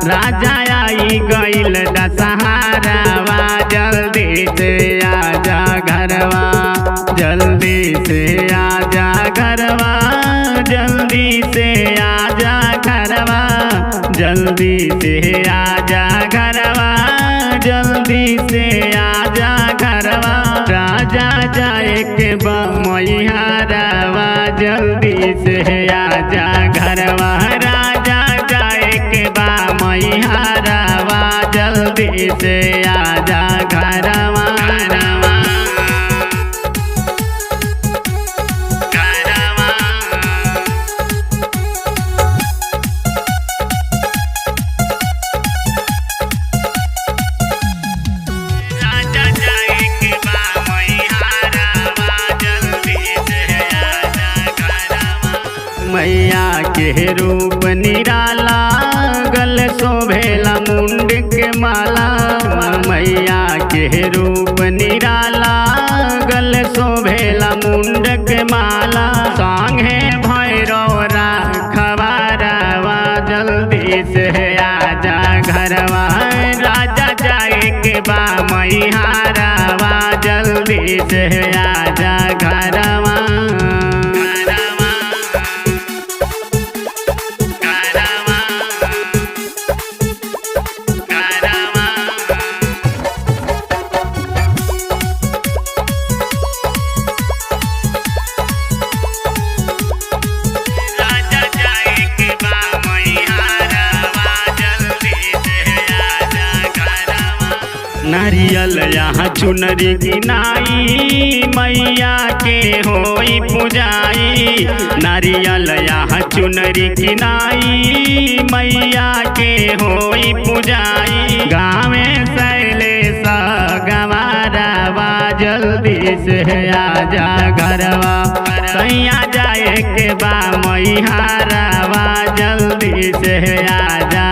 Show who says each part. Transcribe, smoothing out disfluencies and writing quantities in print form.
Speaker 1: राजा आई गईल दशहरावा, जल्दी से आजा घरवा, जल्दी से आजा घरवा, जल्दी से आजा घरवा, जल्दी से आजा घरवा, जल्दी से आजा घरवा। राजा जाए के मैहरवा, जल्दी से आजा घरवा, राजा जाए के मैहरवा, जल्दी से आजा घरवा। मैया के रूप निराला, गल शोभेला मुंड के माला, मैया के रूप निराला, गल शोभेला मुंड के माला। संगे भैरव राखवारवा, जल्दी से आजा घरवा, राजा जाए के मैहरवा, जल्दी से आजा घरवा। नारियल यहाँ चुनरी गिनाई, मैया के होई पुजाई, नारियल यहाँ चुनरी गिनाई, मैया के होई पुजाई। गाँवे सैले गवारवा, जल्दी से आजा घरवा, सैया जाए के मैहरवा, जल्दी से आजा